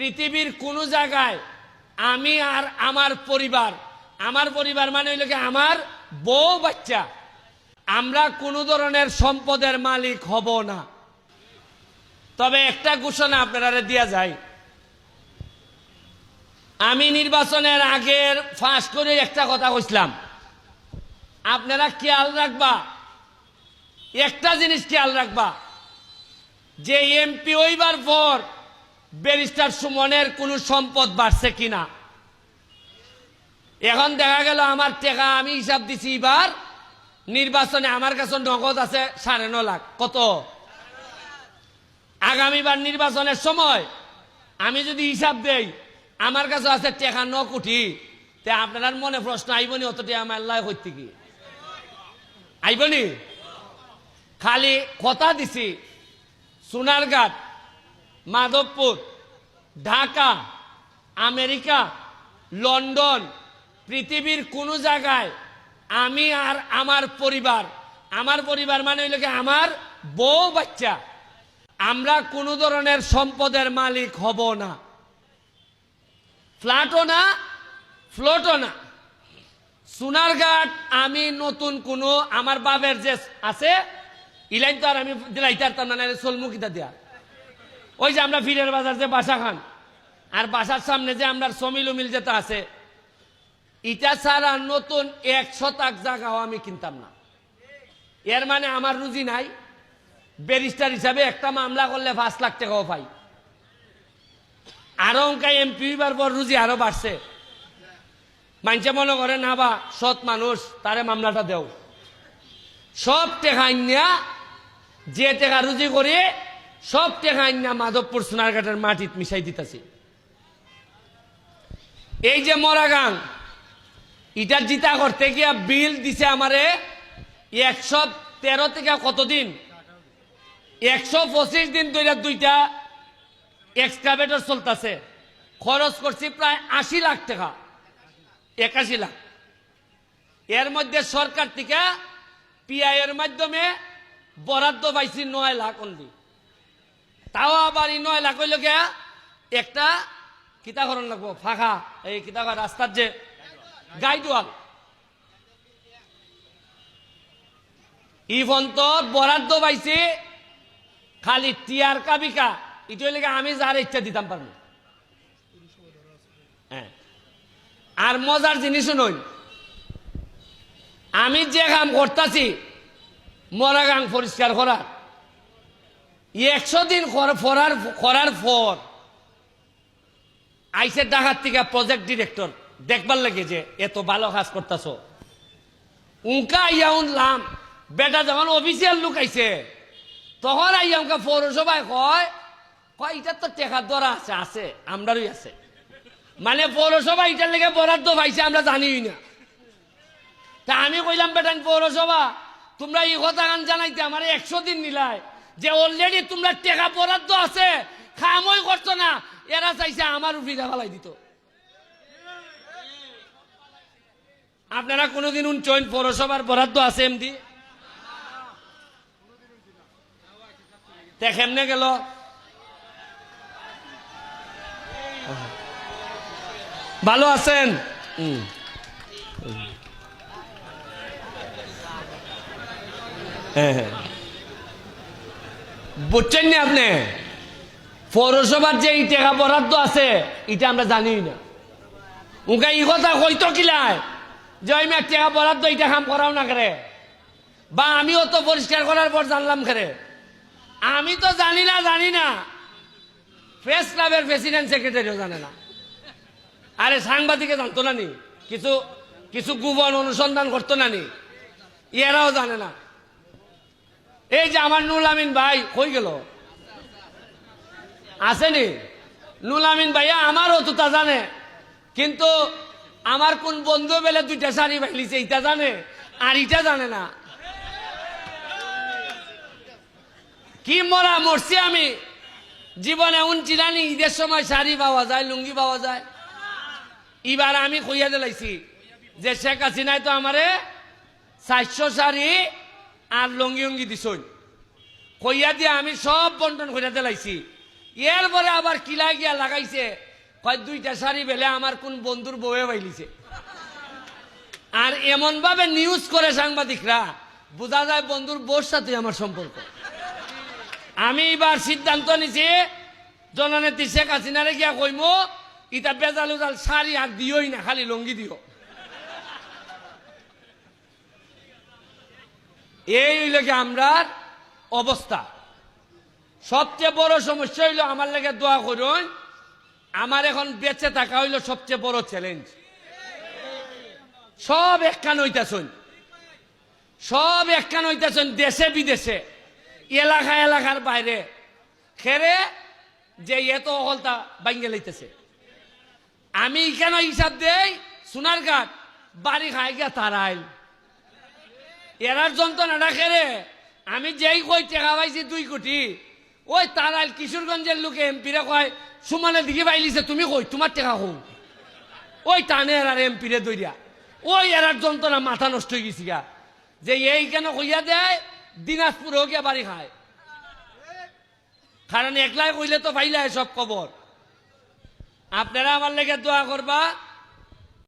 পৃথিবীর কোন জায়গায় আমি আর আমার পরিবার মানে হইল কি আমার বউ বাচ্চা, আমরা কোন ধরনের সম্পদের মালিক হব না। তবে একটা ঘোষণা আপনারা দিয়া যায়, আমি নির্বাচনের আগের ফাঁস করে একটা কথা কইছিলাম, আপনারা খেয়াল রাখবা, একটা জিনিস খেয়াল রাখবা, যে এমপি হইবার পর ব্যারিস্টার সুমনের কোন সম্পদ বাড়ছে কিনা। এখন দেখা গেল আমার টাকা আমি হিসাব দিছি, এবার নির্বাচনে আমার কাছে নগদ আছে 9.5 লাখ। কত? আগামীবার নির্বাচনের সময় আমি যদি হিসাব দেই আমার কাছে আছে টাকা 9 কোটি, তে আপনার মনে প্রশ্ন আইবনি অত টাকা আমার লাই হইতে কি আইবনি? খালি কথা দিছি, সোনারঘাট, মাধবপুর, ঢাকা, আমেরিকা, লন্ডন, পৃথিবীর কোন জায়গায় আমি আর আমার পরিবার মানে হইল কি আমার বউ বাচ্চা, আমরা কোন ধরনের সম্পদের মালিক হব না। ফ্ল্যাটও না, ফ্লোটও না। সোনারঘাট আমি নতুন কোন আমার বাবের যে আছে ইলাইন তো আর আমি দিলাইতারতাম না, সোলমুখিতা দিয়া। ওই যে আমরা ফিরের বাজার যে বাসা খান, আর বাসার সামনে যে আমরা সমিল উমিল যেটা আছে, এটা ছাড়া নতুন 1 শতাংশ জায়গাও আমি কিনতাম না। এর মানে আমার রুজি নাই। ব্যারিস্টার হিসাবে একটা মামলা করলে 5 লাখ টাকাও পাই। আরো অঙ্কা এমপি হইবার পর রুজি আরো বাড়ছে। মানুষে মনে করে না বা সৎ মানুষ, তারে মামলাটা দেও। সব টাকা আইনা, যে টাকা রুজি করে সব টাকা আইনা মাধবপুর সোনারঘাটের মাটিত মিশাই দিতেছি। এই যে মরাগাং, এটা জিতা করতে গিয়া বিল দিছে আমারে 113 থেকে কতদিন, 125 দিন ধরে 2টা এক্সকাভেটর চলতেছে। খরচ করছি প্রায় 80 লাখ টাকা, 81 লাখ। এর মধ্যে সরকার থেকে পিআই এর মাধ্যমে বরাদ্দ পাইছি 9 লাখ অনলি। তাও আবার 9 লাখ হইল গিয়া একটা কিতাকরণ লাগবো, ফাঁকা এই কিতাকর রাস্তার যে গাইডওয়াল, ইভন তো বরাদ্দ পাইছি খালি টিয়ার কাবিকা। এটা হইলে আমি যার ইচ্ছা দিতাম পারবো। হ্যাঁ, আর মজার জিনিস নই, আমি যে কাম করতেছি মরাগাং পরিষ্কার করার, 100 দিন করার পর আইসে ঢাকার থেকে প্রজেক্ট ডিরেক্টর দেখবার লাগে যে এত ভালো কাজ করতেছ। উনকা আইয়া উনলাম, বেটা যখন অফিসিয়াল লোক আইছে তখন আইয়া উনকা পৌরসভায় কয় এটার তো টেকার দরা আছে, আছে আমরারই আছে। মানে পৌরসভা এটার লেগে বরাদ্দ পাইছে আমরা জানিই না। তা আমি কইলাম বেটা পৌরসভা, তোমরা এই কথা গান জানাইতে আমার 100 দিন নিলাই, যে অলরেডি তোমরা টেকা বরাদ্দ আছে, খামই করতো না, এরা চাইছে আমার ফিরা ফেলাই দিত। আপনারা কোনদিন উনচইন পৌরসভার বরাদ্দ আছে এমনি? কেমনে গেল? ভালো আছেন? বুঝছেন না আপনি? পৌরসভার যে এই টাকা বরাদ্দ আছে এটা আমরা জানি না। উনকা এই কথা কইতো কিলায় যে ওই মেয়ে টাকা বরাদ্দ এটা কাম করাও না করে, বা আমিও তো পরিষ্কার করার পর জানলাম করে। আমি তো জানি না, প্রেস ক্লাবের প্রেসিডেন্ট সেক্রেটারিও জানে না। আরে সাংবাদিকে জানতো না নি, কিছু গোপন অনুসন্ধান করতো না নি, এরাও জানে না। এই যে আমার নুল আমিন ভাই কই গেল? আসেনি নুল আমিন ভাইয়া? আমারও তো তা জানে, কিন্তু আমার কোন বন্ধু বেলে 2টা শাড়ি বাইলিছে এটা জানে, আর এটা জানে না। কি মরছি আমি জীবনে উনচিলানি। ঈদের সময় শাড়ি পাওয়া যায়, লুঙ্গি পাওয়া যায়। এবার আমি কইয়া দিলাইছি যে শেখ হাসিনায় তো আমারে 400 শাড়ি আর লুঙ্গি দিছই, কইয়া দিয়ে আমি সব বন্টন কইয়া দিলাইছি। এরপরে আবার কিলা গিয়া লাগাইছে, কয় 2টা শাড়ি বেলে আমার কোন বন্ধুর বউয়ে বাইলিছে। আর এমন ভাবে নিউজ করে সাংবাদিকরা, বোঝা যায় বন্ধুর বউর সাথে আমার সম্পর্ক। আমি এবার সিদ্ধান্ত নিছি, জননেত্রী শেখ হাসিনারে গিয়া কইমো, ইটা বেজাল উজাল শাড়ি আর দিওই না, খালি লঙ্গি দিও। এই হইল কি আমরার অবস্থা। সবচেয়ে বড় সমস্যা হইল, আমার লেগে দোয়া করুন, আমার এখন বেঁচে থাকা হইল সবচেয়ে বড় চ্যালেঞ্জ। সব একখান হইতাছেন, সব একখান হইতাছেন, দেশে বিদেশে, এলাকা এলাকার বাইরে, খেরে যে এত অহলতা বাইঙ্গে লইতেছে। আমি কেন হিসাব দেই, সোনারঘাট বাড়ি খাই গিয়া তারাইল এরার যন্ত্রণাটা খেরে। আমি যেই কই টাকা পাইছি 2 কোটি, ওই তারাইল কিশোরগঞ্জের লোকে এমপিরে কয় সুমানের দিকে পাইলিছে, তুমি কই তোমার টাকা হোক, ওই টানে এরার এমপিরে দইরা, ওই এরার যন্ত্রণা মাথা নষ্ট হয়ে গেছি গা, যে এই কেন কইয়া দেয় দিনাজপুরেও গিয়া বাড়ি খায়। কারণ একলাই কইলে তো পাইলা সব খবর। আপনারা আমার লেগে দোয়া করবা।